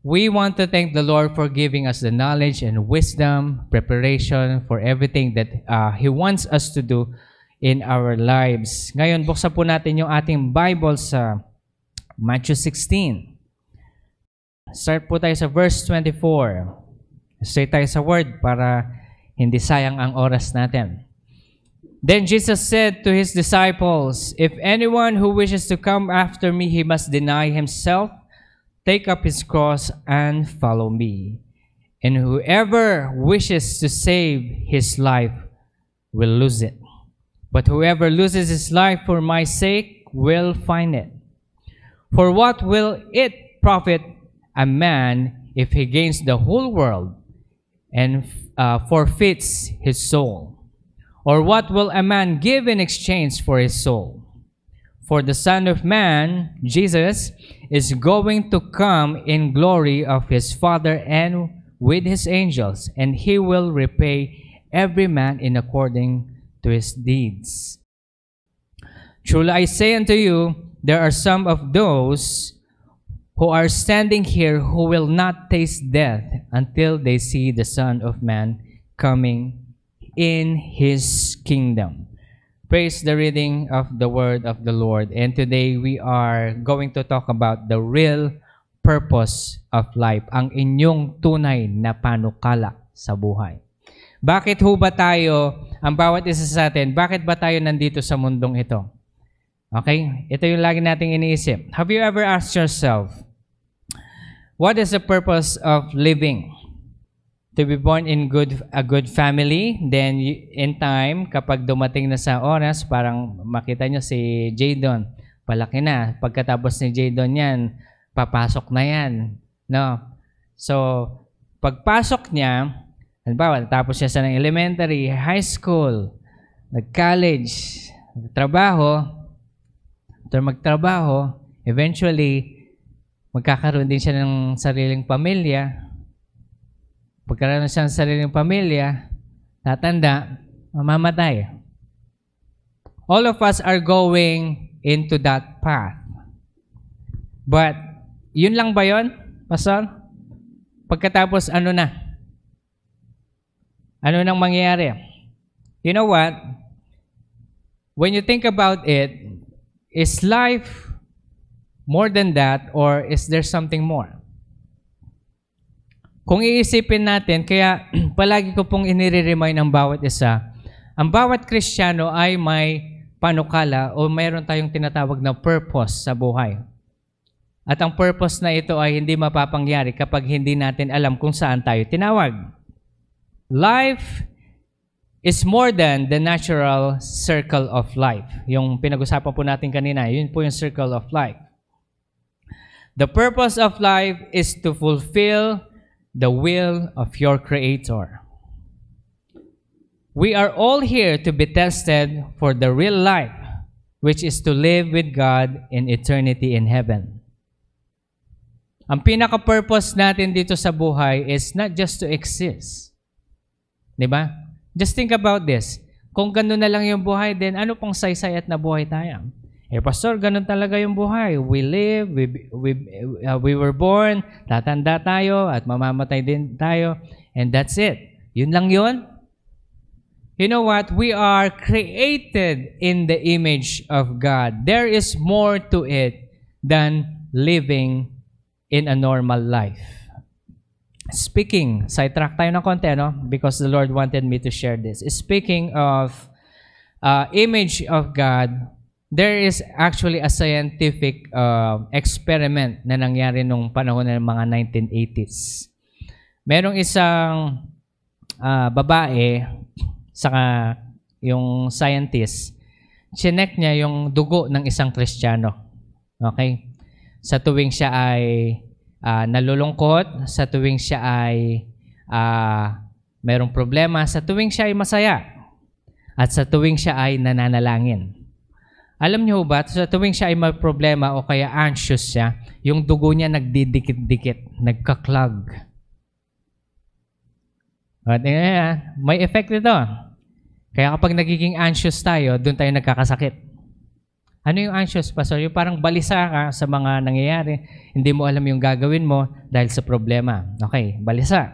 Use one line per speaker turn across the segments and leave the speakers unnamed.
we want to thank the Lord for giving us the knowledge and wisdom, preparation for everything that He wants us to do in our lives. Ngayon, buksan po natin yung ating Bible sa Matthew 16. Start po tayo sa verse 24. Stay tayo sa word para hindi sayang ang oras natin. Then Jesus said to His disciples, "If anyone who wishes to come after me, he must deny himself, take up his cross, and follow me. And whoever wishes to save his life will lose it. But whoever loses his life for my sake will find it. For what will it profit a man if he gains the whole world and forfeits his soul? Or what will a man give in exchange for his soul? For the Son of Man, Jesus, is going to come in glory of His Father and with His angels, and He will repay every man in according to his deeds. Truly I say unto you, there are some of those who are standing here who will not taste death until they see the Son of Man coming in His kingdom." Praise the reading of the word of the Lord. And today we are going to talk about the real purpose of life, ang inyong tunay na panukala sa buhay. Bakit ho ba tayo, ang bawat isa sa atin, bakit ba tayo nandito sa mundong ito? Okay? Ito yung lagi nating iniisip. Have you ever asked yourself, what is the purpose of living? To be born in a good family, then in time, kapag dumating na sa oras, parang makita nyo si Jadon, palaki na. Pagkatapos ni Jadon yan, papasok na yan. No? So, pagpasok niya, halimbawa, tapos siya sa ng elementary, high school, nag-college, nagtrabaho, after magtrabaho, eventually, magkakaroon din siya ng sariling pamilya. Pagkaroon siya ng sariling pamilya, tatanda, mamamatay. All of us are going into that path. But, yun lang ba yun, Pastor? Pagkatapos, ano na? Ano nang mangyayari? You know what? When you think about it, is life more than that or is there something more? Kung iisipin natin, kaya palagi ko pong inire-remind ang bawat isa, ang bawat Kristiyano ay may panukala o mayroon tayong tinatawag na purpose sa buhay. At ang purpose na ito ay hindi mapapangyari kapag hindi natin alam kung saan tayo tinawag. Life is more than the natural circle of life. Yung pinag-usapan po natin kanina, yun po yung circle of life. The purpose of life is to fulfill the will of your Creator. We are all here to be tested for the real life, which is to live with God in eternity in heaven. Ang pinaka-purpose natin dito sa buhay is not just to exist. Diba? Just think about this. Kung gano'n na lang yung buhay, then ano pong saysayat na buhay tayo? Pastor, ganun talaga yung buhay. We live, we were born, tatanda tayo, at mamamatay din tayo, and that's it. Yun lang yun? You know what? We are created in the image of God. There is more to it than living in a normal life. Speaking, sidetrack tayo ng konti, no? Because the Lord wanted me to share this. Speaking of image of God, there is actually a scientific experiment na nangyari nung panahon ng mga 1980s. Merong isang babae, saka yung scientist, chinek niya yung dugo ng isang Kristiyano. Okay? Sa tuwing siya ay nalulungkot, sa tuwing siya ay merong problema, sa tuwing siya ay masaya, at sa tuwing siya ay nananalangin. Alam niyo ba, sa tuwing siya ay may problema o kaya anxious siya, yung dugo niya nagdidikit-dikit, nagka-clog. At may effect ito. Kaya kapag nagiging anxious tayo, doon tayo nagkakasakit. Ano yung anxious, Pastor? Yung parang balisa ka sa mga nangyayari. Hindi mo alam yung gagawin mo dahil sa problema. Okay, balisa.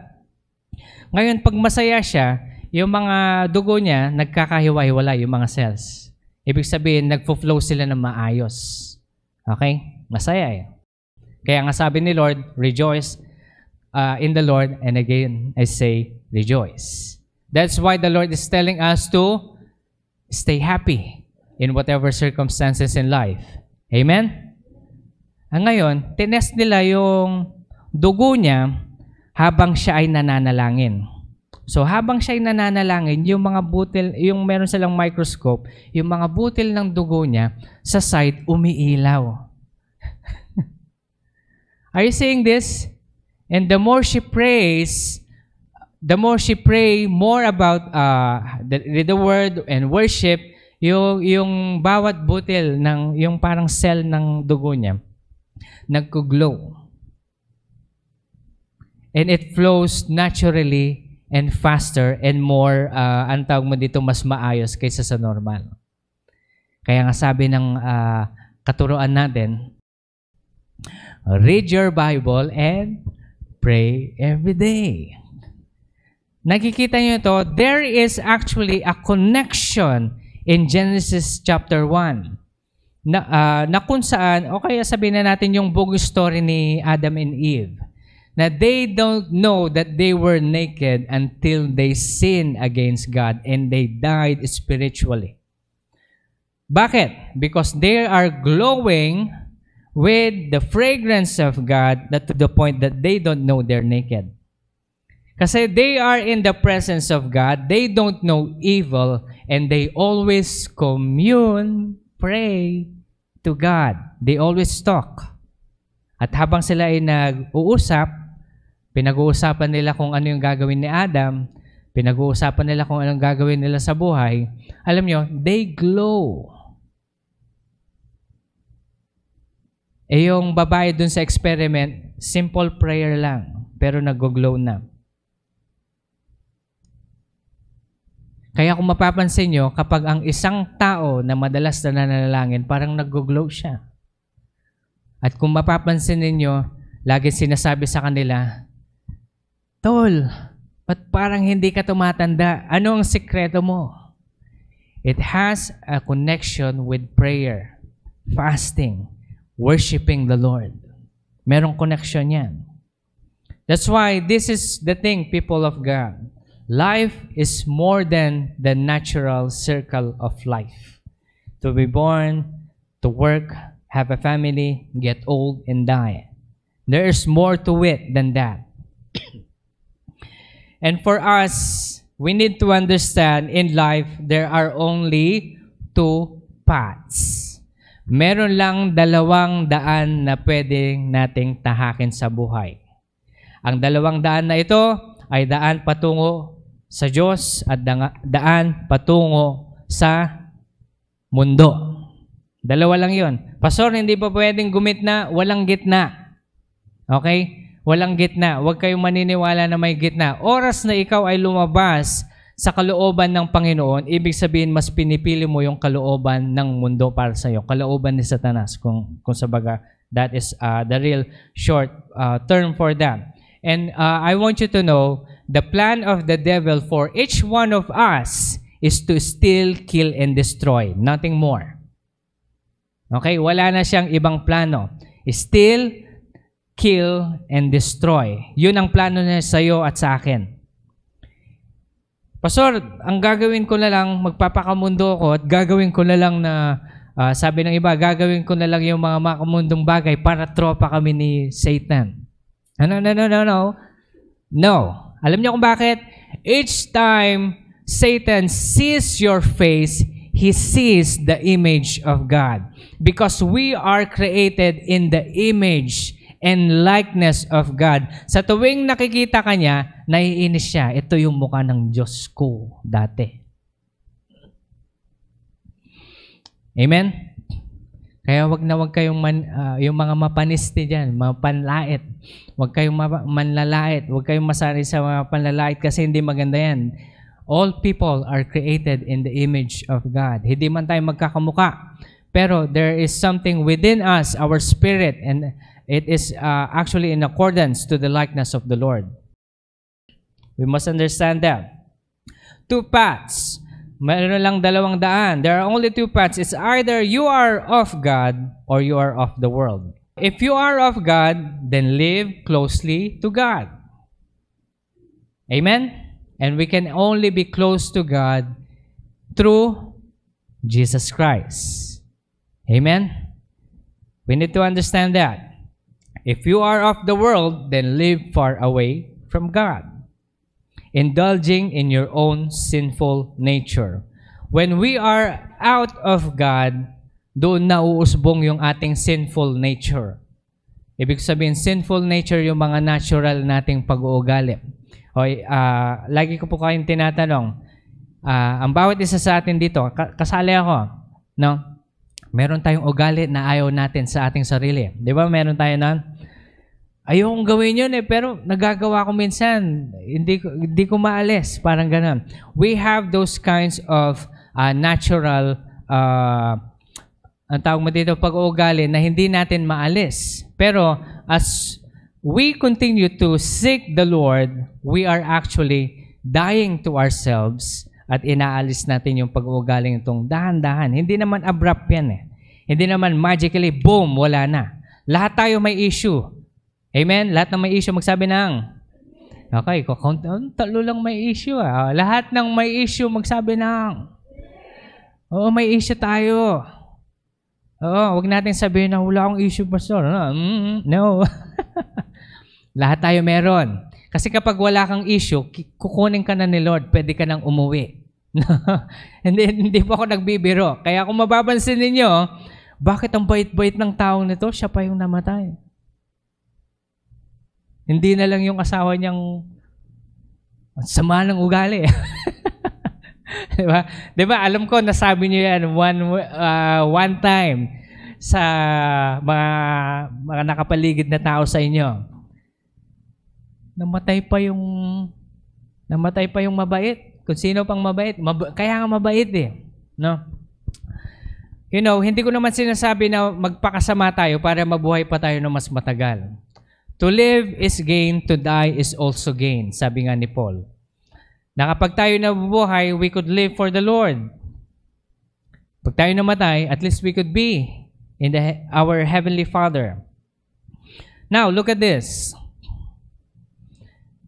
Ngayon, pag masaya siya, yung mga dugo niya, nagkakahiwa-hiwala yung mga cells. Ibig sabihin, nagfo-flow sila ng maayos. Okay? Masaya eh. Kaya nga sabi ni Lord, rejoice in the Lord, and again, I say, rejoice. That's why the Lord is telling us to stay happy in whatever circumstances in life. Amen? Ngayon, tinest nila yung dugo niya habang siya ay nananalangin. So, habang siya ay nananalangin, yung mga butil, yung meron silang microscope, yung mga butil ng dugo niya, sa side, umiilaw. Are you seeing this? And the more she prays, the more she pray more about the word and worship, yung bawat butil ng yung parang cell ng dugo niya nagko-glow. And it flows naturally and faster and more ang tawag mo dito mas maayos kaysa sa normal. Kaya nga sabi ng katuruan natin, read your Bible and pray every day. Nakikita niyo ito, there is actually a connection in Genesis chapter 1 na kung saan, o kaya sabihin na natin yung buong story ni Adam and Eve, na they don't know that they were naked until they sinned against God and they died spiritually. Bakit? Because they are glowing with the fragrance of God to the point that they don't know they're naked. Kasi they are in the presence of God, they don't know evil, and they always commune, pray to God. They always talk. At habang sila ay nag-uusap, pinag-uusapan nila kung ano yung gagawin ni Adam, pinag-uusapan nila kung anong gagawin nila sa buhay, alam nyo, they glow. Eh yung babae dun sa experiment, simple prayer lang, pero nag-glow na. Kaya kung mapapansin nyo, kapag ang isang tao na madalas na nananalangin, parang nag-glow siya. At kung mapapansin ninyo, lagi sinasabi sa kanila, Tol, ba't parang hindi ka tumatanda? Ano ang sikreto mo? It has a connection with prayer, fasting, worshiping the Lord. Merong connection yan. That's why this is the thing, people of God. Life is more than the natural circle of life. To be born, to work, have a family, get old, and die. There is more to it than that. And for us, we need to understand in life, there are only two paths. Meron lang dalawang daan na pwedeng nating tahakin sa buhay. Ang dalawang daan na ito ay daan patungo sa Diyos at daan patungo sa mundo. Dalawa lang yon. Pastor, hindi pa pwedeng gumitna, walang gitna. Okay? Walang gitna. Huwag kayong maniniwala na may gitna. Oras na ikaw ay lumabas sa kalooban ng Panginoon, ibig sabihin mas pinipili mo yung kalooban ng mundo para sa iyo. Kalooban ni Satanas, kung sa baga, that is the real short term for that. And I want you to know, the plan of the devil for each one of us is to steal, kill, and destroy. Nothing more. Okay? Wala na siyang ibang plano. Steal, kill, and destroy. Yun ang plano niya sa iyo at sa akin. Pastor, ang gagawin ko na lang, magpapakamundo ko at gagawin ko na lang na, sabi ng iba, gagawin ko na lang yung mga makamundong bagay para tropa kami ni Satan. No. Alam niyo kung bakit? Each time Satan sees your face, he sees the image of God. Because we are created in the image and likeness of God. Sa tuwing nakikita ka niya, naiinis siya. Ito yung mukha ng Diyos ko dati. Amen? Kaya wag kayong yung mga mapaniste dyan, mapanlait. Wag kayong manlalait. Wag kayong masari sa mga panlalait kasi hindi maganda yan. All people are created in the image of God. Hindi man tayo magkakamuka. Pero there is something within us, our spirit, and it is actually in accordance to the likeness of the Lord. We must understand that. Two paths. Meron lang dalawang daan. There are only two paths. It's either you are of God or you are of the world. If you are of God, then live closely to God. Amen? And we can only be close to God through Jesus Christ. Amen? We need to understand that. If you are of the world, then live far away from God, indulging in your own sinful nature. When we are out of God, doon nauusbong yung ating sinful nature. Ibig sabihin, sinful nature yung mga natural nating pag-uugali. Lagi ko po kayong tinatanong, ang bawat isa sa atin dito, kasali ako, no? Meron tayong ugali na ayaw natin sa ating sarili. Di ba? Meron tayo na, ayaw kong gawin yun pero nagagawa ko minsan. Hindi ko maalis. Parang ganun. We have those kinds of natural, ang tawag mo dito, pag-uugali na hindi natin maalis. Pero as we continue to seek the Lord, we are actually dying to ourselves at inaalis natin yung pag-uugaling itong dahan-dahan. Hindi naman abrupt yan eh. Hindi naman magically, boom, wala na. Lahat tayo may issue. Amen? Lahat ng may issue, magsabi ng, okay, talo lang may issue. Lahat ng may issue, magsabi ng, oo, may issue tayo. Oo, huwag natin sabihin na wala akong issue, pastor. No. Lahat tayo meron. Kasi kapag wala kang issue, kukunin ka na ni Lord, pwede ka nang umuwi. hindi po ako nagbibiro. Kaya kung mababansin ninyo, bakit ang bait-bait ng taong nito, siya pa yung namatay? Hindi na lang yung asawa niyang sama ng ugali. Diba? Diba? Alam ko, nasabi niyo yan one time sa mga nakapaligid na tao sa inyo. Namatay pa yung mabait. Kung sino pang mabait. Kaya nga mabait eh. No? You know, hindi ko naman sinasabi na magpakasama tayo para mabuhay pa tayo ng mas matagal. To live is gain, to die is also gain, sabi nga ni Paul. Na kapag tayo nabubuhay, we could live for the Lord. Pag tayo namatay, at least we could be in our Heavenly Father. Now, look at this.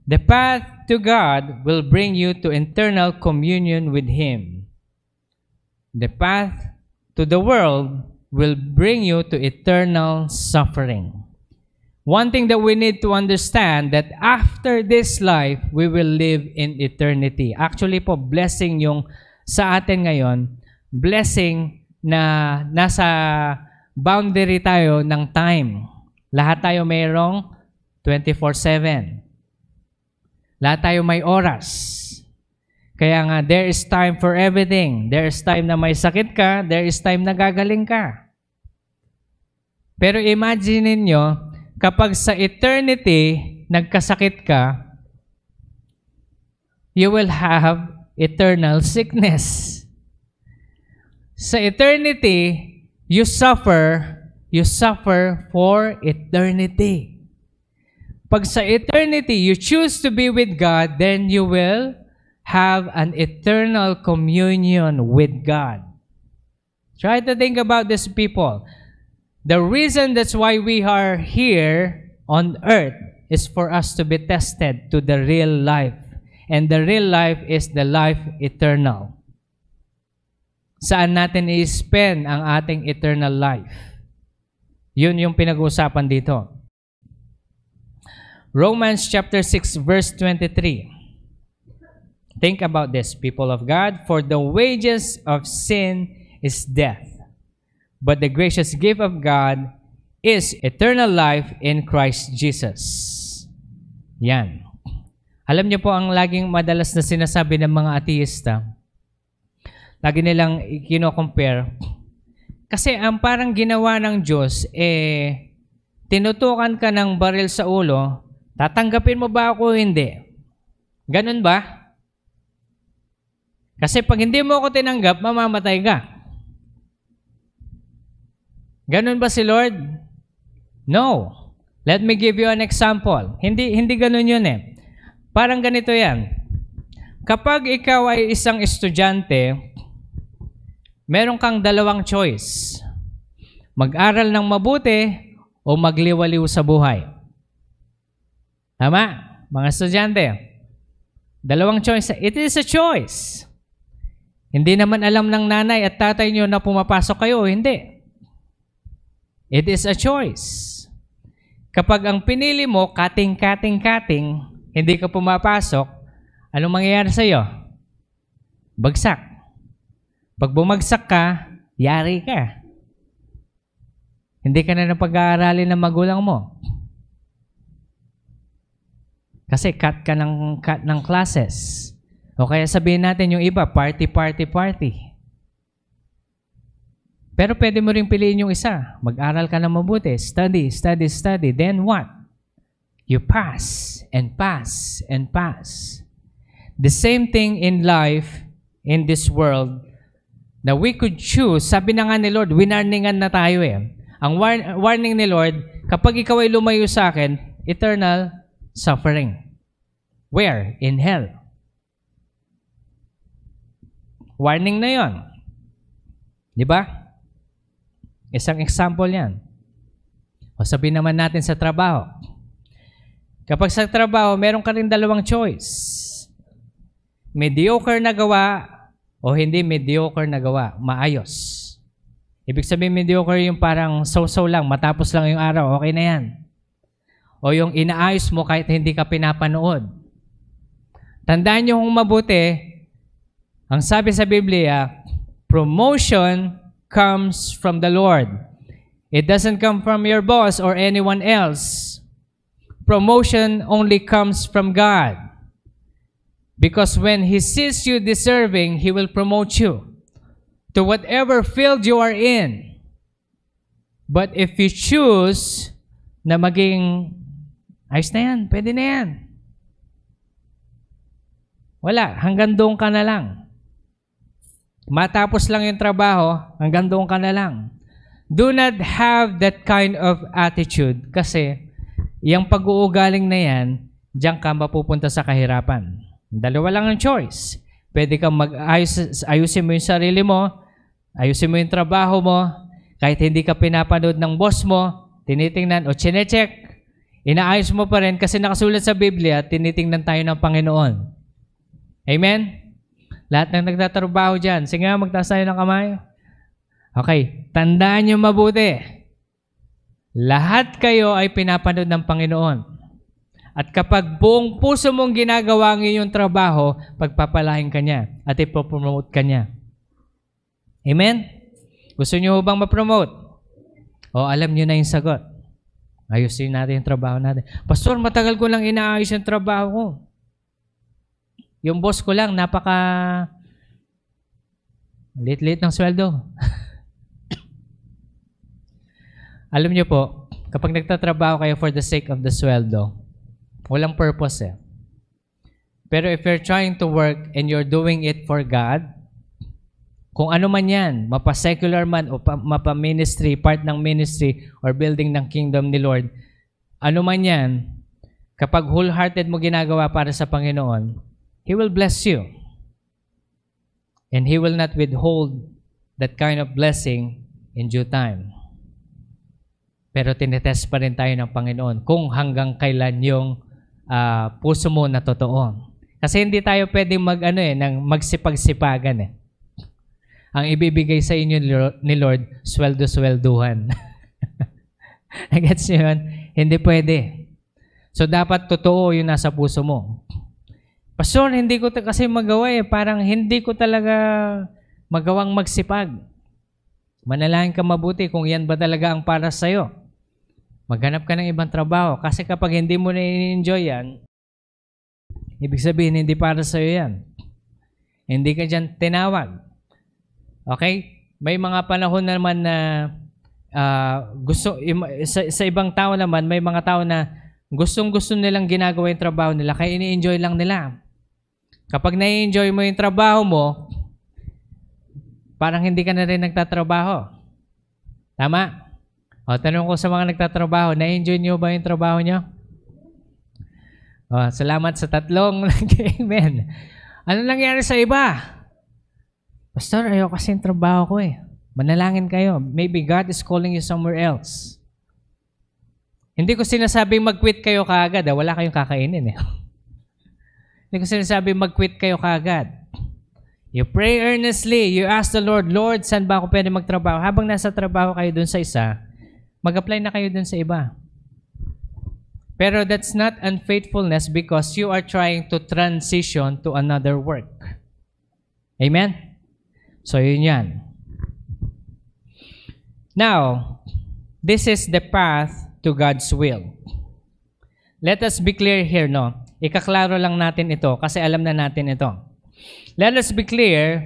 The path to God will bring you to eternal communion with Him. The path to the world will bring you to eternal suffering. One thing that we need to understand that after this life, we will live in eternity. Actually po, blessing yung sa atin ngayon, blessing na nasa boundary tayo ng time. Lahat tayo mayroong 24/7. Lahat tayo may oras. Kaya nga, there is time for everything. There is time na may sakit ka, there is time na gagaling ka. Pero imagine niyo, kapag sa eternity, nagkasakit ka, you will have eternal sickness. Sa eternity, you suffer for eternity. Pag sa eternity, you choose to be with God, then you will have an eternal communion with God. Try to think about these people. The reason that's why we are here on earth is for us to be tested to the real life. And the real life is the life eternal. Saan natin i-spend ang ating eternal life? Yun yung pinag-uusapan dito. Romans chapter 6 verse 23. Think about this, people of God. For the wages of sin is death, but the gracious gift of God is eternal life in Christ Jesus. Yan. Alam niyo po ang laging madalas na sinasabi ng mga ateista. Lagi nilang kino-compare. Kasi ang parang ginawa ng Diyos, tinutukan ka ng baril sa ulo, tatanggapin mo ba ako o hindi? Ganun ba? Kasi pag hindi mo ako tinanggap, mamamatay ka. Ganun ba si Lord? No. Let me give you an example. Hindi ganun yun eh. Parang ganito yan. Kapag ikaw ay isang estudyante, meron kang dalawang choice. Mag-aral ng mabuti o magliwaliw sa buhay. Tama? Mga estudyante. Dalawang choice. It is a choice. Hindi naman alam ng nanay at tatay nyo na pumapasok kayo o hindi. It is a choice. Kapag ang pinili mo, kating, hindi ka pumapasok, anong mangyayari sa iyo? Bagsak. Pag bumagsak ka, yari ka. Hindi ka na napag-aaralin ng magulang mo. Kasi cut ng classes. O kaya sabihin natin yung iba, party. Pero pwede mo rin piliin yung isa. Mag-aral ka na mabuti. Study. Then what? You pass and pass and pass. The same thing in life, in this world, na we could choose. Sabi na nga ni Lord, winarningan na tayo eh. Ang warning ni Lord, kapag ikaw ay lumayo sa akin, eternal suffering. Where? In hell. Warning na yon. Di ba? Isang example yan. O sabihin naman natin sa trabaho. Kapag sa trabaho, meron ka rin dalawang choice. Mediocre na gawa o hindi mediocre na gawa. Maayos. Ibig sabihin mediocre yung parang so-so lang, matapos lang yung araw, okay na yan. O yung inaayos mo kahit hindi ka pinapanood. Tandaan nyo kung mabuti, ang sabi sa Biblia, promotion comes from the Lord. It doesn't come from your boss or anyone else. Promotion only comes from God. Because when He sees you deserving, He will promote you to whatever field you are in. But if you choose na maging, ayos na yan, pwede na yan. Wala, hanggang doon ka na lang. Matapos lang yung trabaho, hanggang doon ka na lang. Do not have that kind of attitude kasi yung pag-uugaling na yan, diyan ka mapupunta sa kahirapan. Dalawa lang ang choice. Pwede kang ayusin mo yung sarili mo, ayusin mo yung trabaho mo, kahit hindi ka pinapanood ng boss mo, tinitingnan o chinecheck, inaayos mo pa rin kasi nakasulat sa Biblia, tinitingnan tayo ng Panginoon. Amen? Lahat ng nagtatrabaho dyan, sige nga, magtaas tayo ng kamay. Okay, tandaan nyo mabuti. Lahat kayo ay pinapanood ng Panginoon. At kapag buong puso mong ginagawa ang iyong trabaho, pagpapalain ka niya at ipopromote ka niya. Amen? Gusto nyo bang ma-promote? O alam nyo na yung sagot. Ayusin natin yung trabaho natin. Pastor, matagal ko lang inaayos yung trabaho ko. Yung boss ko lang, lit-lit ng sweldo. Alam niyo po, kapag nagtatrabaho kayo for the sake of the sweldo, walang purpose eh. Pero if you're trying to work and you're doing it for God, kung ano man yan, mapa-secular man o mapa-ministry, part ng ministry or building ng kingdom ni Lord, ano man yan, kapag wholehearted mo ginagawa para sa Panginoon, He will bless you. And He will not withhold that kind of blessing in due time. Pero tinetest pa rin tayo ng Panginoon kung hanggang kailan yung puso mo na totoo. Kasi hindi tayo pwedeng magsipag-sipagan eh. Ang ibibigay sa inyo ni Lord, sweldo-swelduhan. Gets nyo yun? Hindi pwede. So dapat totoo yung nasa puso mo. Pastor, hindi ko kasi magawa eh. Parang hindi ko talaga magawang magsipag. Manalangin ka mabuti kung yan ba talaga ang para sa'yo. Maghanap ka ng ibang trabaho. Kasi kapag hindi mo na-enjoy yan, ibig sabihin hindi para sa'yo yan. Hindi ka dyan tinawag. Okay? May mga panahon naman na sa ibang tao naman, may mga tao na gustong-gusto nilang ginagawa yung trabaho nila kaya ini-enjoy lang nila. Kapag na-enjoy mo yung trabaho mo, parang hindi ka na rin nagtatrabaho. Tama? O, tanong ko sa mga nagtatrabaho, na-enjoy niyo ba yung trabaho niyo? O, salamat sa tatlong amen. Ano nangyari sa iba? Pastor, ayaw kasi yung trabaho ko eh. Manalangin kayo. Maybe God is calling you somewhere else. Hindi ko sinasabing mag-quit kayo kaagad. Wala kayong kakainin eh. Hindi ko sinasabing mag-quit kayo kaagad. You pray earnestly. You ask the Lord, Lord, saan ba ako pwede magtrabaho? Habang nasa trabaho kayo dun sa isa, mag-apply na kayo dun sa iba. Pero that's not unfaithfulness because you are trying to transition to another work. Amen? So, yun yan. Now, this is the path to God's will. Let us be clear here, no? Ikaklaro lang natin ito kasi alam na natin ito. Let us be clear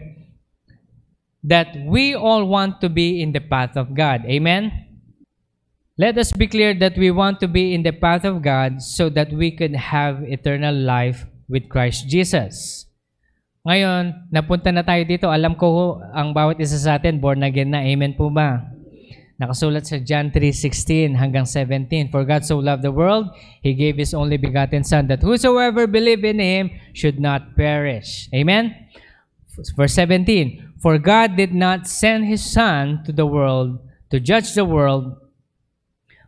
that we all want to be in the path of God. Amen? Let us be clear that we want to be in the path of God so that we could have eternal life with Christ Jesus. Ngayon, napunta na tayo dito. Alam ko ang bawat isa sa atin, born again na. Amen po ba? Nakasulat sa John 3:16 hanggang 17. For God so loved the world, He gave His only begotten Son, that whosoever believe in Him should not perish. Amen? Verse 17. For God did not send His Son to the world to judge the world,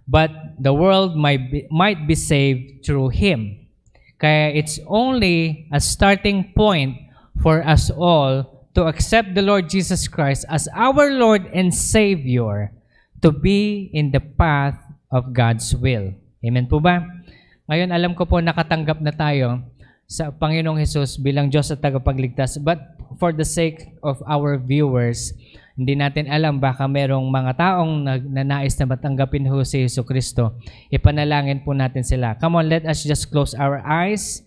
but the world might be saved through Him. Kaya it's only a starting point for us all to accept the Lord Jesus Christ as our Lord and Savior, to be in the path of God's will. Amen po ba? Ngayon, alam ko po nakatanggap na tayo sa Panginoong Hesus bilang Diyos at tagapagligtas. But for the sake of our viewers, hindi natin alam, baka merong mga taong nanais na matanggapin ho si Hesus Kristo. Ipanalangin po natin sila. Come on, let us just close our eyes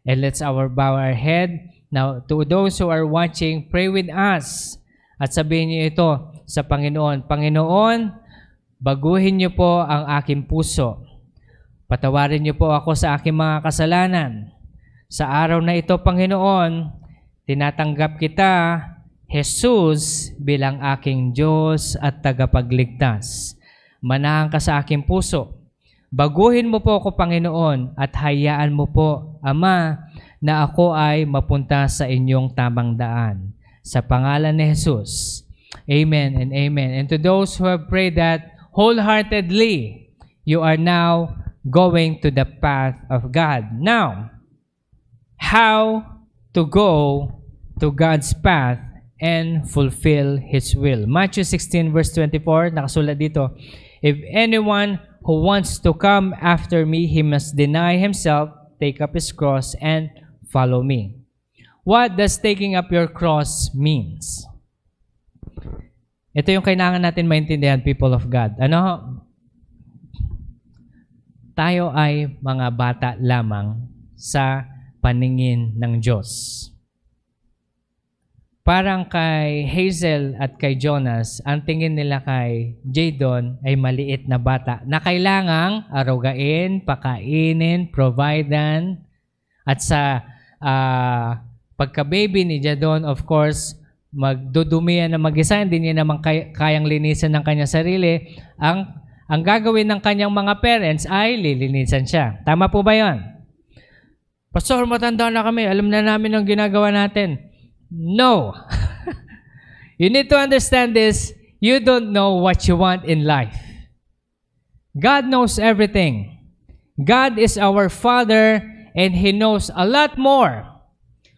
and let's bow our head. Now, to those who are watching, pray with us. At sabihin niyo ito sa Panginoon, Panginoon, baguhin niyo po ang aking puso. Patawarin niyo po ako sa aking mga kasalanan. Sa araw na ito, Panginoon, tinatanggap kita, Jesus, bilang aking Diyos at tagapagligtas. Manahan ka sa aking puso. Baguhin mo po ako, Panginoon, at hayaan mo po, Ama, na ako ay mapunta sa inyong tamang daan. Sa pangalan ni Jesus. Amen and amen. And to those who have prayed that wholeheartedly, you are now going to the path of God. Now, how to go to God's path and fulfill His will. Matthew 16 verse 24, nakasulat dito, if anyone who wants to come after me, he must deny himself, take up his cross, and follow me. What does taking up your cross means? Ito yung kailangan natin maintindihan, people of God. Ano? Tayo ay mga bata lamang sa paningin ng Diyos. Parang kay Hazel at kay Jonas, ang tingin nila kay Jadon ay maliit na bata na kailangang arugain, pakainin, providean, at sa pagka-baby ni Jadon, of course, magdudumihan na mag-isa, hindi niya naman kayang linisan ng kanyang sarili. Ang gagawin ng kanyang mga parents ay lilinisan siya. Tama po ba yun? Pastor, matanda na kami. Alam na namin ang ginagawa natin. No. You need to understand this. You don't know what you want in life. God knows everything. God is our Father and He knows a lot more.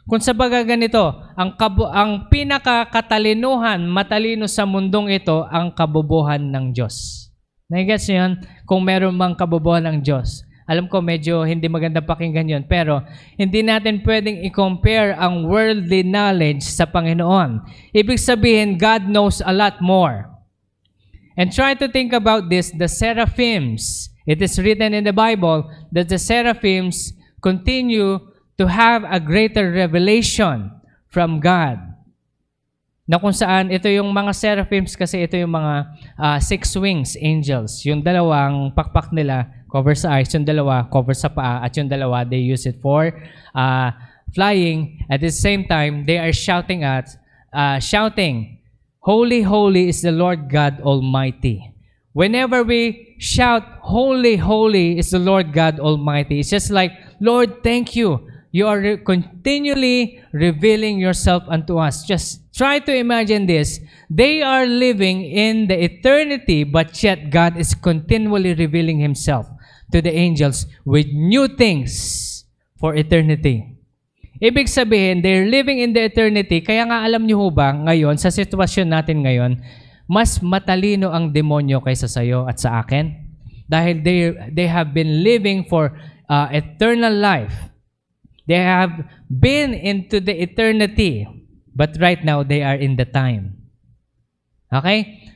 Kung sa baga ganito, ang pinakakatalinuhan, matalino sa mundong ito, ang kabobohan ng Diyos. Nagigets niyo yun? Kung meron mang kabobohan ng Diyos. Alam ko medyo hindi maganda pakinggan yun, pero hindi natin pwedeng i-compare ang worldly knowledge sa Panginoon. Ibig sabihin, God knows a lot more. And try to think about this, the seraphims. It is written in the Bible that the seraphims continue to have a greater revelation from God. Na kung saan, ito yung mga seraphims kasi ito yung mga six wings angels. Yung dalawang pakpak nila cover sa eyes, yung dalawa cover sa paa, at yung dalawa, they use it for flying. At the same time, they are shouting, Holy, holy is the Lord God Almighty. whenever we shout, "Holy, holy is the Lord God Almighty," it's just like, "Lord, thank you. You are continually revealing yourself unto us." Just try to imagine this. They are living in the eternity, but yet God is continually revealing Himself to the angels with new things for eternity. Ibig sabihin, they're living in the eternity. Kaya nga alam niyo ho ba, ngayon, sa sitwasyon natin ngayon, mas matalino ang demonyo kaysa sa iyo at sa akin. Dahil they have been living for eternal life. They have been into the eternity, but right now they are in the time. Okay?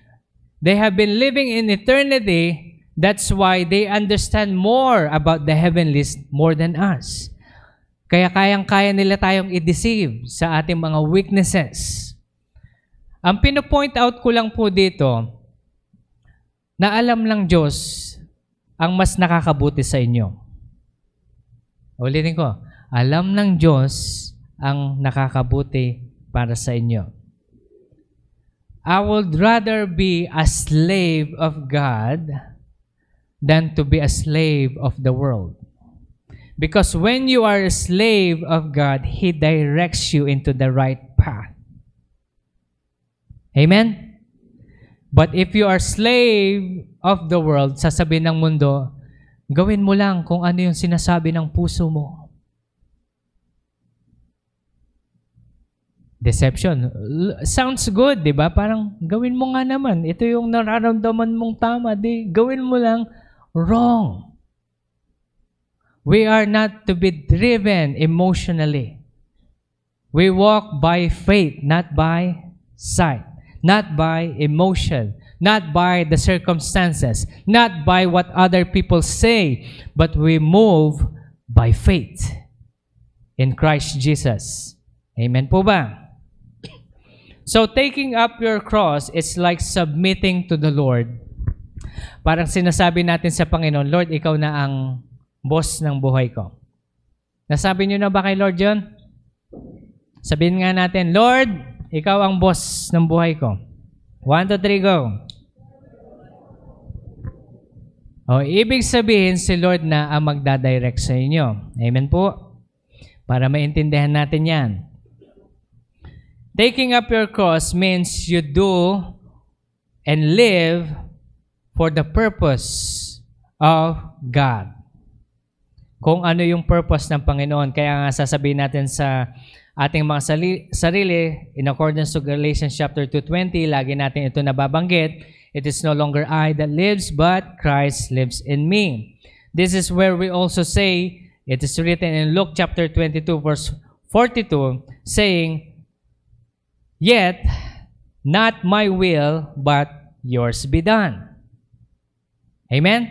They have been living in eternity. That's why they understand more about the heavenlies more than us. Kaya kayang-kaya nila tayong i-deceive sa ating mga weaknesses. Ang pino-point out ko lang po dito, na alam ng Diyos ang mas nakakabuti sa inyo. Ulitin ko, alam ng Diyos ang nakakabuti para sa inyo. I would rather be a slave of God than to be a slave of the world. Because when you are a slave of God, He directs you into the right path. Amen? But if you are slave of the world, sasabihin ng mundo, gawin mo lang kung ano yung sinasabi ng puso mo. Deception. Sounds good, di ba? Parang gawin mo nga naman. Ito yung nararamdaman mong tama. Gawin mo lang wrong. We are not to be driven emotionally. We walk by faith, not by sight. Not by emotion, not by the circumstances, not by what other people say, but we move by faith in Christ Jesus. Amen po ba? So, taking up your cross is like submitting to the Lord. Parang sinasabi natin sa Panginoon, Lord, ikaw na ang boss ng buhay ko. Nasabi niyo na ba kay Lord yun? Sabihin nga natin, Lord, ikaw ang boss ng buhay ko. 1, 2, 3, go. Ibig sabihin si Lord na ang magdadirect sa inyo. Amen po? Para maintindihan natin yan. Taking up your cross means you do and live for the purpose of God. Kung ano yung purpose ng Panginoon. Kaya nga sasabihin natin sa ating mga sarili, in accordance to Galatians chapter 2:20, lagi natin ito nababanggit, it is no longer I that lives, but Christ lives in me. This is where we also say, it is written in Luke chapter 22, verse 42, saying, "Yet, not my will, but yours be done." Amen?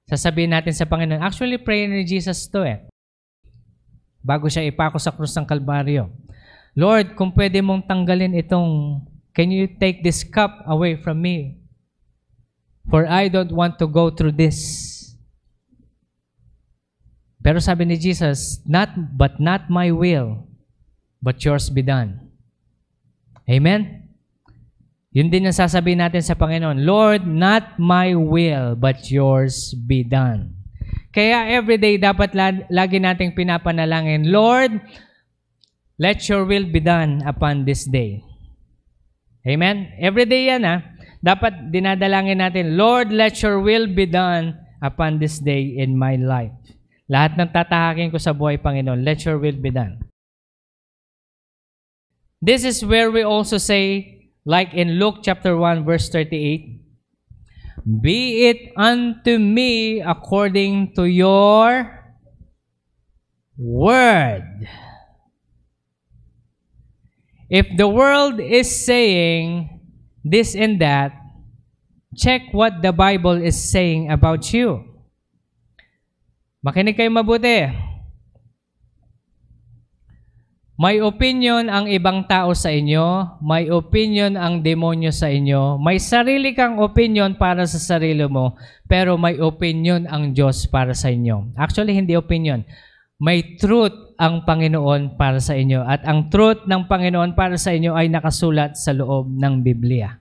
Sasabihin natin sa Panginoon, actually, prayer ni Jesus to bago siya ipako sa krus ng Kalbaryo. Lord, kung pwede mong tanggalin itong, can you take this cup away from me? For I don't want to go through this. Pero sabi ni Jesus, not my will, but yours be done. Amen? Yun din ang sasabihin natin sa Panginoon, Lord, not my will, but yours be done. Kaya everyday dapat lagi nating pinapanalangin, Lord, let your will be done upon this day. Amen? Everyday yan Dapat dinadalangin natin, Lord, let your will be done upon this day in my life. Lahat ng tatahakin ko sa buhay, Panginoon, let your will be done. This is where we also say, like in Luke chapter 1, verse 38, "Be it unto me according to your word." If the world is saying this and that, check what the Bible is saying about you. Makinig kayo mabuti. May opinion ang ibang tao sa inyo, may opinion ang demonyo sa inyo, may sarili kang opinion para sa sarili mo, pero may opinion ang Diyos para sa inyo. Actually, hindi opinion. May truth ang Panginoon para sa inyo. At ang truth ng Panginoon para sa inyo ay nakasulat sa loob ng Biblia.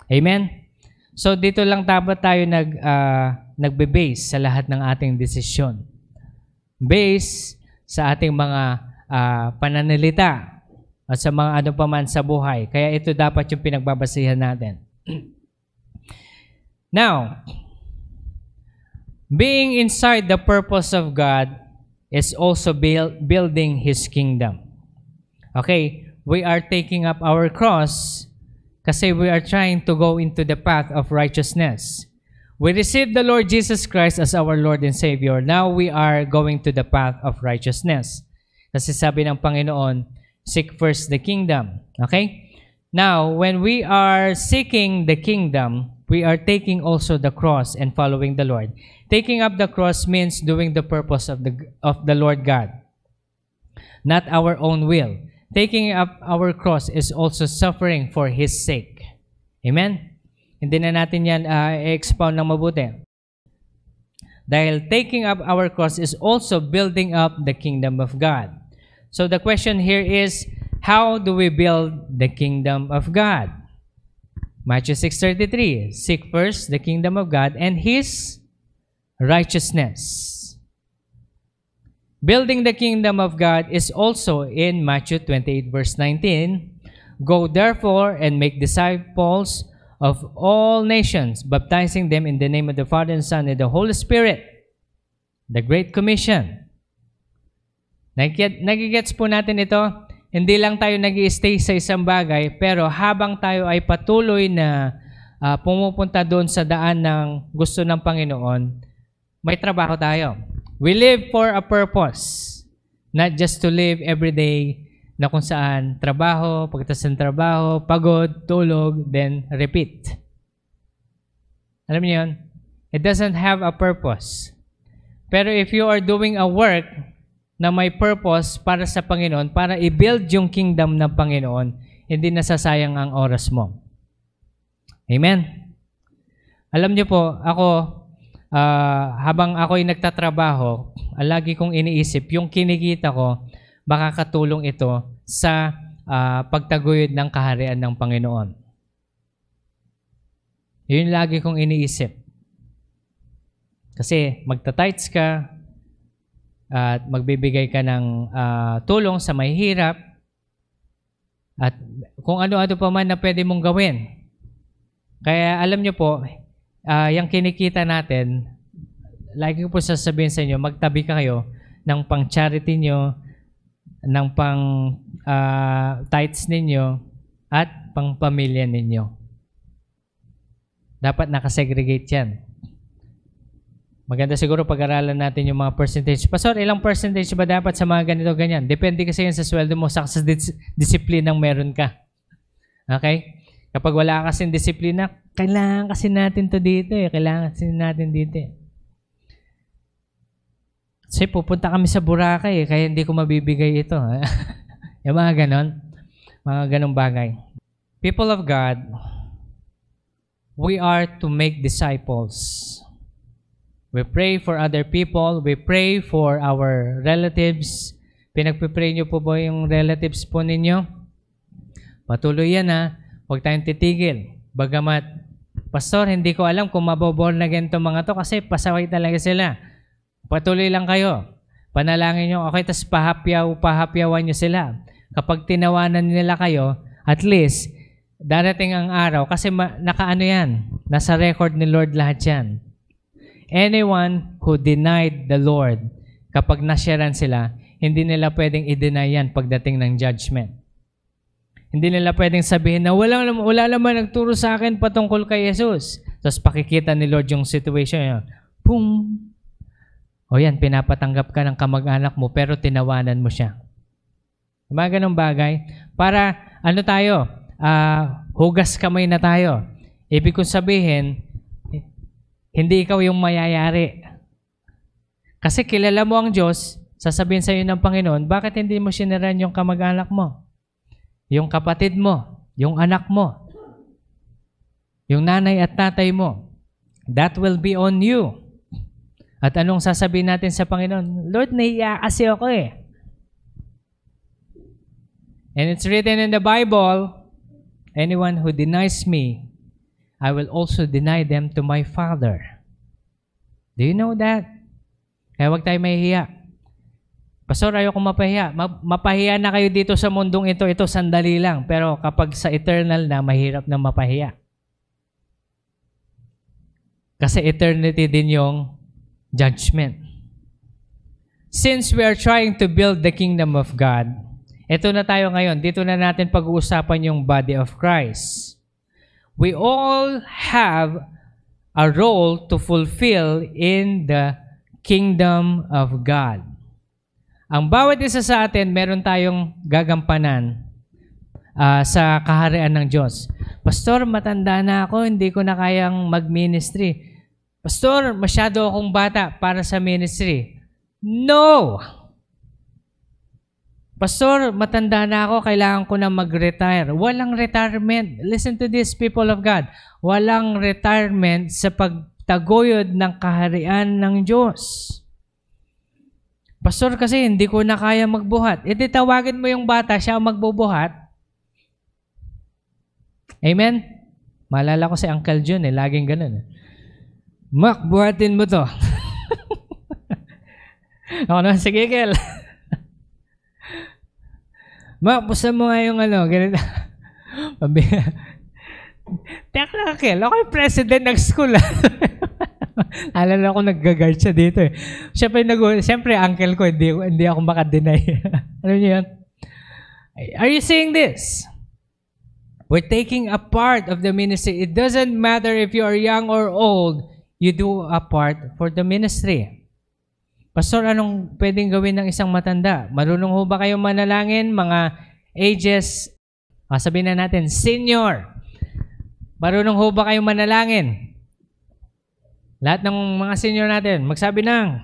Amen? So dito lang dapat tayo nagbe-base sa lahat ng ating desisyon. Base sa ating mga pananalita at sa mga ano pa man sa buhay. Kaya ito dapat yung pinagbabasihan natin. Now, being inside the purpose of God is also building His kingdom. Okay, we are taking up our cross kasi we are trying to go into the path of righteousness. We received the Lord Jesus Christ as our Lord and Savior. Now we are going to the path of righteousness. Kasi sabi ng Panginoon, seek first the kingdom. Okay? Now, when we are seeking the kingdom, we are taking also the cross and following the Lord. Taking up the cross means doing the purpose of the Lord God, not our own will. Taking up our cross is also suffering for His sake. Amen? Hindi na natin yan i-expound ng mabuti. Dahil taking up our cross is also building up the kingdom of God. So the question here is, how do we build the kingdom of God? Matthew 6:33, seek first the kingdom of God and His righteousness. Building the kingdom of God is also in Matthew 28 verse 19. Go therefore and make disciples of all nations, baptizing them in the name of the Father and Son and the Holy Spirit. The Great Commission. Nagigets po natin ito. Hindi lang tayo nag-i-stay sa isang bagay, pero habang tayo ay patuloy na pumupunta doon sa daan ng gusto ng Panginoon, may trabaho tayo. We live for a purpose, not just to live every day na kung saan trabaho, pagkatapos ng trabaho, pagod, tulog, then repeat. Alam niyo yun? It doesn't have a purpose. Pero if you are doing a work na may purpose para sa Panginoon, para i-build yung kingdom ng Panginoon, hindi nasasayang ang oras mo. Amen? Alam niyo po, ako, habang ako'y nagtatrabaho, lagi kong iniisip, yung kinikita ko, baka katulong ito sa pagtaguyod ng kaharian ng Panginoon. Yun lagi kong iniisip. Kasi magta-tithes ka, at magbibigay ka ng tulong sa may hirap, at kung ano-ano pa man na pwede mong gawin. Kaya alam niyo po, yung kinikita natin, lagi ko po sasabihin sa inyo, magtabi kayo ng pang-charity nyo, ng pang-tithes ninyo, at pang-pamilya ninyo. Dapat nakasegregate yan. Maganda siguro pag-aralan natin yung mga percentage. Pastor, ilang percentage ba dapat sa mga ganito, ganyan? Depende kasi yan sa sweldo mo, sa disiplinang meron ka. Okay? Kapag wala ka kasing disiplina, kailangan kasi natin to dito eh. Kailangan kasi natin dito eh. Kasi pupunta kami sa Boracay eh, kaya hindi ko mabibigay ito. Yung mga ganon. Mga ganong bagay. People of God, we are to make disciples. We pray for other people. We pray for our relatives. Pinagpipray niyo po ba yung relatives po ninyo? Patuloy yan ha. Huwag tayong titigil. Bagamat, Pastor, hindi ko alam kung maboborn na ganito mga to kasi pasaway talaga sila. Patuloy lang kayo. Panalangin nyo, okay, tas pahapyawan nyo sila. Kapag tinawanan nila kayo, at least, darating ang araw, kasi nakaano yan, nasa record ni Lord lahat yan. Anyone who denied the Lord, kapag nasyaran sila, hindi nila pwedeng i-deny yan pagdating ng judgment. Hindi nila pwedeng sabihin na wala naman nagturo sa akin patungkol kay Jesus. Tapos pakikita ni Lord yung situation niya. Boom! O yan, pinapatanggap ka ng kamag-anak mo pero tinawanan mo siya. Mga ganong bagay. Para ano tayo? Hugas kamay na tayo. Ibig kong sabihin, hindi ikaw yung mayayari. Kasi kilala mo ang Diyos, sasabihin sa iyo ng Panginoon, bakit hindi mo siniran yung kamag-anak mo? Yung kapatid mo, yung anak mo, yung nanay at tatay mo. That will be on you. At anong sasabihin natin sa Panginoon? Lord, naiya kasi ako eh. And it's written in the Bible, anyone who denies me I will also deny them to my Father. Do you know that? Kaya huwag tayo mahihiya. Pastor, ayoko mapahiya. Mapahiya na kayo dito sa mundong ito. Ito sandali lang. Pero kapag sa eternal na, mahirap na mapahiya. Kasi eternity din yung judgment. Since we are trying to build the kingdom of God, ito na tayo ngayon. Dito na natin pag-uusapan yung body of Christ. We all have a role to fulfill in the kingdom of God. Ang bawat isa sa atin, meron tayong gagampanan sa kaharian ng Diyos. Pastor, matanda na ako, hindi ko na kayang mag-ministry. Pastor, masyado akong bata para sa ministry. No! Pastor, matanda na ako, kailangan ko na mag-retire. Walang retirement. Listen to this, people of God. Walang retirement sa pagtaguyod ng kaharian ng Diyos. Pastor, kasi hindi ko na kaya magbuhat. E di tawagin mo yung bata, siya ang magbubuhat. Amen? Maalala ko si Uncle Jun, laging ganun. Mak, buhatin mo to. Ako na, sige, Kel. Mak, pusa mo nga yung ganito. Tek lang, Kel. Ako yung president ng school. Alala ko, nag-guard siya dito. Siyempre, uncle ko, hindi ako makadenay. Ano niyo yan? Are you seeing this? We're taking a part of the ministry. It doesn't matter if you are young or old, you do a part for the ministry. Pastor, anong pwedeng gawin ng isang matanda? Marunong ho ba kayo manalangin? Mga ages, sabihin na natin, senior. Marunong ho ba kayo manalangin? Lahat ng mga senior natin, magsabi ng,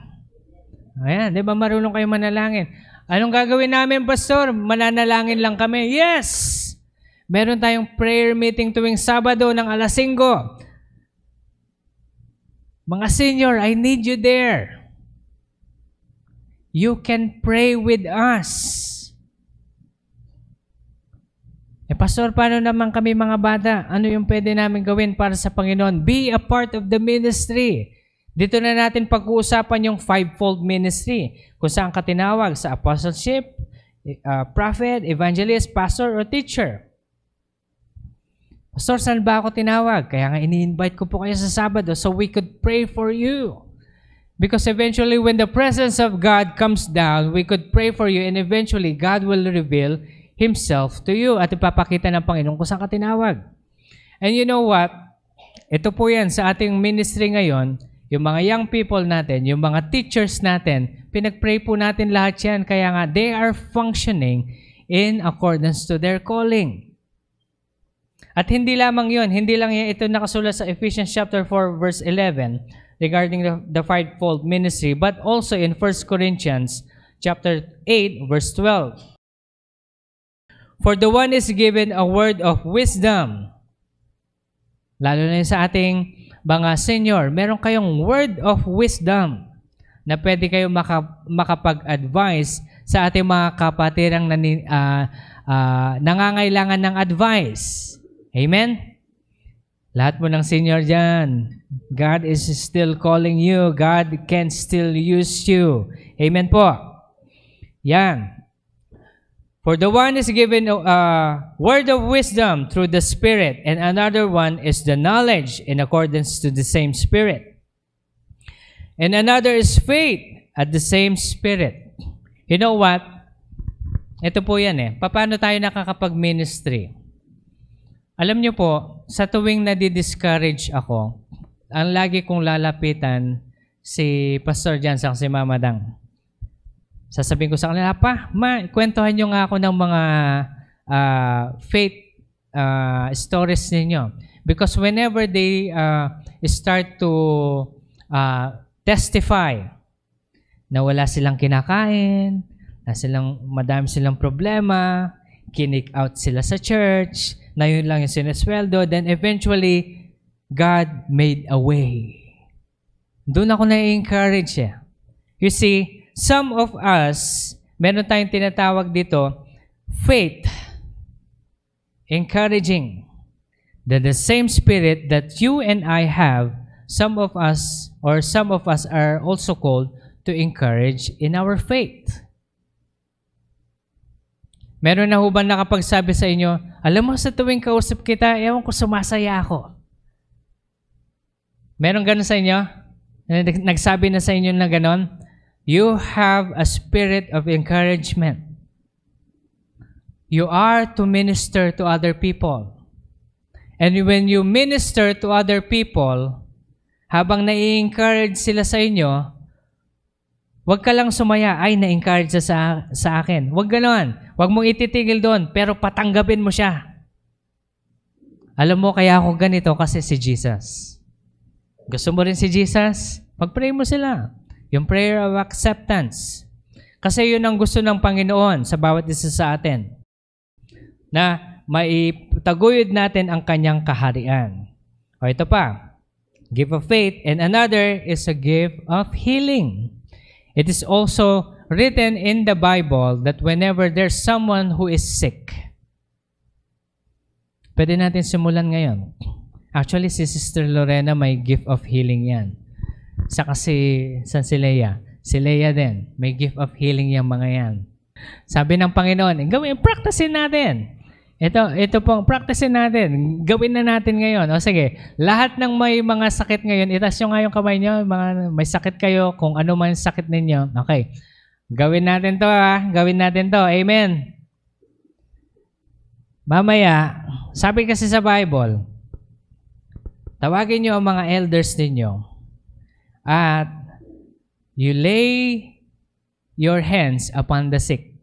ayan, di ba marunong kayo manalangin? Anong gagawin namin, Pastor? Mananalangin lang kami. Yes! Meron tayong prayer meeting tuwing Sabado ng 5:00. Mga senior, I need you there. You can pray with us. Pastor, paano naman kami mga bata? Ano yung pwede namin gawin para sa Panginoon? Be a part of the ministry. Dito na natin pag-uusapan yung fivefold ministry. Kung saan ka tinawag, sa apostleship, prophet, evangelist, pastor, or teacher. Pastor, saan ba ako tinawag? Kaya nga ini-invite ko po kayo sa Sabado so we could pray for you. Because eventually when the presence of God comes down, we could pray for you and eventually God will reveal Himself to you at ipapakita ng Panginoon kung saan ka tinawag. And you know what? Ito po yan sa ating ministry ngayon, yung mga young people natin, yung mga teachers natin, pinag-pray po natin lahat yan. Kaya nga, they are functioning in accordance to their calling. At hindi lamang yun, hindi lang yan, ito nakasulat sa Ephesians chapter 4 verse 11 regarding the fivefold ministry, but also in 1 Corinthians chapter 8 verse 12. For the one is given a word of wisdom. Lalo na sa ating mga senior, meron kayong word of wisdom na pwede kayong makapag-advise sa ating mga kapatirang nangangailangan ng advice. Amen? Lahat mo ng senior dyan, God is still calling you. God can still use you. Amen po. Yan. For the one is given a word of wisdom through the Spirit, and another one is the knowledge in accordance to the same Spirit. And another is faith at the same Spirit. You know what? Ito po yan Paano tayo nakakapag-ministry? Alam niyo po, sa tuwing nadi-discourage ako, ang lagi kong lalapitan si Pastor Jansen, si Mama Dang. Sasabihin ko sa kanila, kwentuhan nyo nga ako ng mga faith stories ninyo. Because whenever they start to testify na wala silang kinakain, na madami silang problema, kinik out sila sa church, na yun lang yung sinesweldo, then eventually, God made a way. Doon ako na-encourage You see, some of us, meron tayong tinatawag dito, faith, encouraging. that the same Spirit that you and I have, some of us are also called to encourage in our faith. Meron na ho ba nakapagsabi sa inyo, alam mo, sa tuwing kausap kita, ewan ko, sumasaya ako. Meron ganun sa inyo? Nagsabi na sa inyo na ganun? You have a spirit of encouragement. You are to minister to other people. And when you minister to other people, habang nai-encourage sila sa inyo, huwag ka lang sumaya, ay, na-encourage sa akin. Huwag ganoon. Huwag mong ititigil doon, pero patanggapin mo siya. Alam mo, kaya ako ganito kasi si Jesus. Gusto mo rin si Jesus? Pag-pray mo sila. Yung prayer of acceptance. Kasi yun ang gusto ng Panginoon sa bawat isa sa atin. Na maitaguyod natin ang kanyang kaharian. O ito pa, gift of faith, and another is a gift of healing. It is also written in the Bible that whenever there's someone who is sick, pwede natin simulan ngayon. Actually, si Sister Lorena may gift of healing yan. Saka si Leia. Si Leia din, may gift of healing yung mga yan. Sabi ng Panginoon, practicein natin. Ito pong practicein natin. Gawin na natin ngayon. O sige, lahat ng may mga sakit ngayon, itaas nyo nga yung kamay nyo, may sakit kayo, kung ano man sakit ninyo. Okay. Gawin natin to Gawin natin to. Amen. Mamaya, sabi kasi sa Bible, tawagin nyo ang mga elders ninyo at you lay your hands upon the sick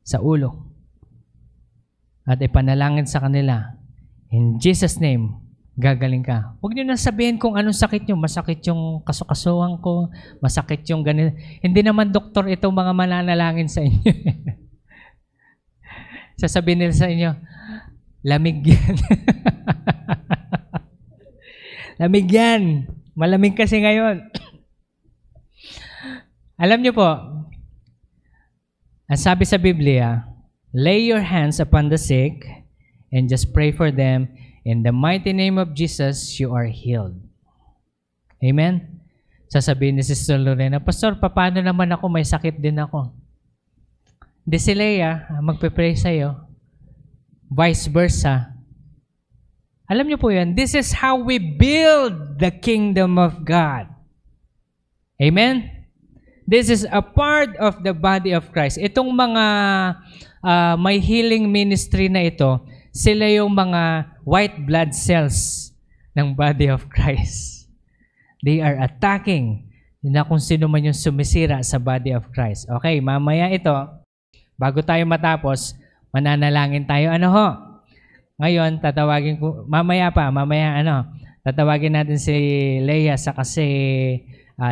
sa ulo at ipanalangin sa kanila. In Jesus' name, gagaling ka. Huwag nyo na sabihin kung anong sakit nyo. Masakit yung kasukasuhan ko, masakit yung ganito. Hindi naman doktor itong mga mananalangin sa inyo. Sasabihin nila sa inyo, lamig yan. Lamig yan. Malamig kasi ngayon. Alam nyo po, ang sabi sa Biblia, lay your hands upon the sick and just pray for them. In the mighty name of Jesus, you are healed. Amen? Sasabihin ni Sister Lorena, Pastor, paano naman ako? May sakit din ako. Di si Leia, magpe-pray sa'yo. Vice versa. Alam niyo po yan, this is how we build the kingdom of God. Amen? This is a part of the body of Christ. Itong mga may healing ministry na ito, sila yung mga white blood cells ng body of Christ. They are attacking na kung sino man yung sumisira sa body of Christ. Okay, mamaya ito, bago tayo matapos, mananalangin tayo. Ano ho? Ngayon, tatawagin ko, tatawagin natin si Leia sa kasi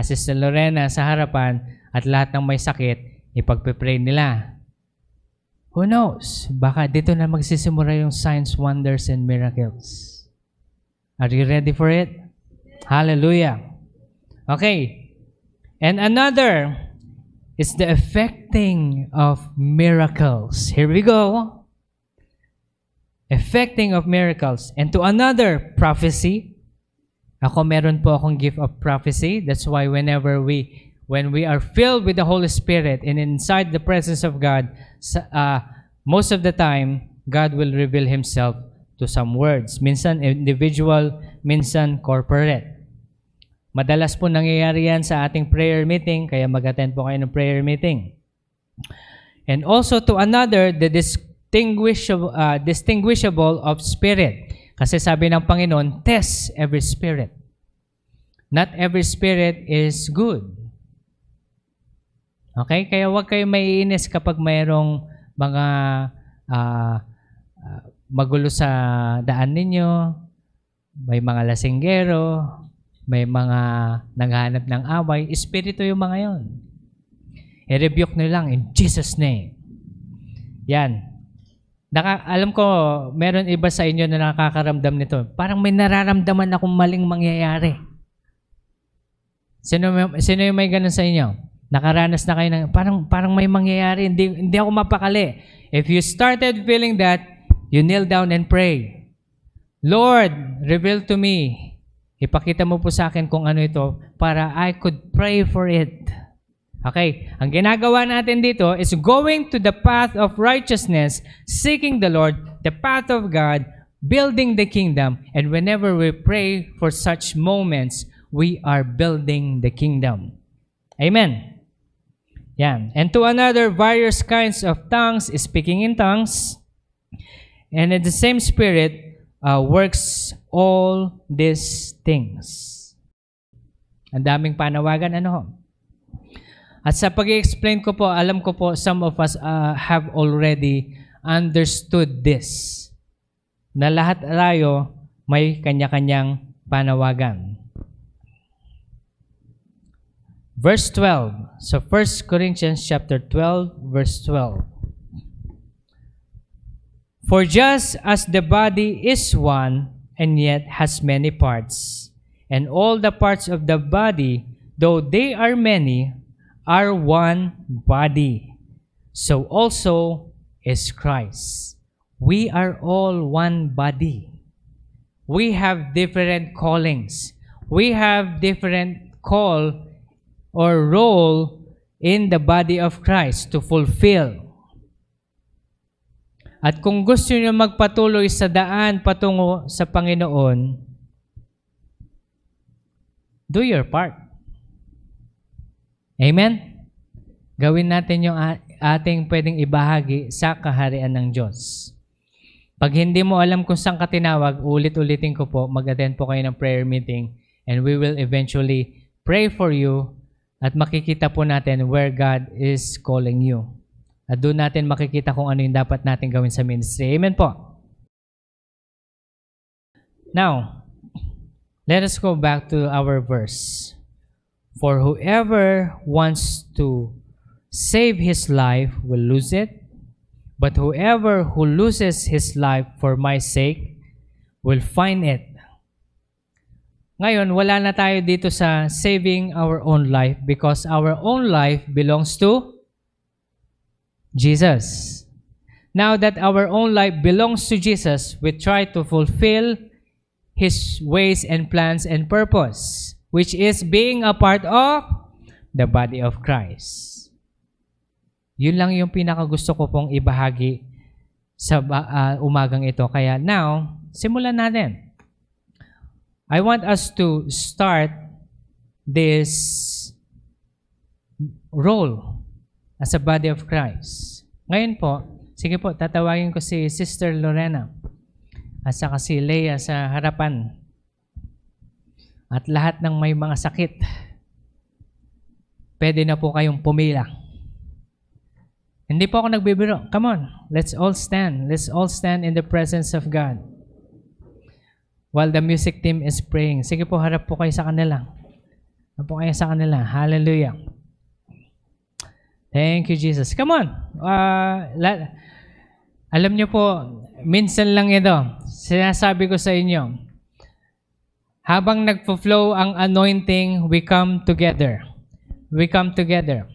Sister Lorena sa harapan at lahat ng may sakit, ipagpe-pray nila. Who knows? Baka dito na magsisimula yung signs, wonders, and miracles. Are you ready for it? Hallelujah. Okay. And another is the effecting of miracles. Here we go. Effecting of miracles. And to another, prophecy. Ako meron po akong gift of prophecy. That's why when we are filled with the Holy Spirit and inside the presence of God, most of the time, God will reveal Himself to some words. Minsan individual, minsan corporate. Madalas po nangyayari yan sa ating prayer meeting, kaya mag-attend po kayo ng prayer meeting. And also to another, the distinguishable of spirit. Kasi sabi ng Panginoon, test every spirit. Not every spirit is good. Okay? Kaya huwag kayo maiinis kapag mayroong mga magulo sa daan ninyo, may mga lasinggero, may mga naghahanap ng away. Espiritu yung mga yon. I-rebuke nyo lang in Jesus' name. Yan. Alam ko, meron iba sa inyo na nakakaramdam nito. Parang may nararamdaman akong maling mangyayari. Sino yung may ganun sa inyo? Nakaranas na kayo ng, parang may mangyayari, hindi ako mapakali. If you started feeling that, you kneel down and pray. Lord, reveal to me. Ipakita mo po sa akin kung ano ito para I could pray for it. Okay, ang ginagawa natin dito is going to the path of righteousness, seeking the Lord, the path of God, building the kingdom, and whenever we pray for such moments, we are building the kingdom. Amen. Yan. And to another, various kinds of tongues, speaking in tongues, and in the same Spirit works all these things. Ang daming panawagan, ano ho? At sa pag-i-explain ko po, alam ko po, some of us have already understood this. Na lahat tayo may kanya-kanyang panawagan. Verse 12. So 1 Corinthians chapter 12, verse 12. For just as the body is one and yet has many parts, and all the parts of the body, though they are many, are one body, so also is Christ. We are all one body. We have different callings. We have different call or role in the body of Christ to fulfill. At kung gusto niyo magpatuloy sa daan patungo sa Panginoon, do your part. Amen? Gawin natin yung ating pwedeng ibahagi sa kaharian ng Diyos. Pag hindi mo alam kung saan ka tinawag, ulit-ulitin ko po, mag-attend po kayo ng prayer meeting and we will eventually pray for you at makikita po natin where God is calling you. At doon natin makikita kung ano yung dapat natin gawin sa ministry. Amen po. Now, let us go back to our verse. For whoever wants to save his life will lose it, but whoever who loses his life for my sake will find it. Ngayon, wala na tayo dito sa saving our own life because our own life belongs to Jesus. Now that our own life belongs to Jesus, we try to fulfill His ways and plans and purpose, which is being a part of the body of Christ. Yun lang yung pinakagusto ko pong ibahagi sa umagang ito. Kaya now, simulan natin. I want us to start this role as a body of Christ. Ngayon po, sige po, tatawagin ko si Sister Lorena at saka si Leia sa harapan. At lahat ng may mga sakit, pwede na po kayong pumila. Hindi po ako nagbibiro. Come on, let's all stand. Let's all stand in the presence of God. While the music team is praying. Sige po, harap po kayo sa kanila. Harap po kayo sa kanila. Hallelujah. Thank you, Jesus. Come on. Alam niyo po, minsan lang ito. Sinasabi ko sa inyo, habang nagpo-flow ang anointing, we come together. We come together.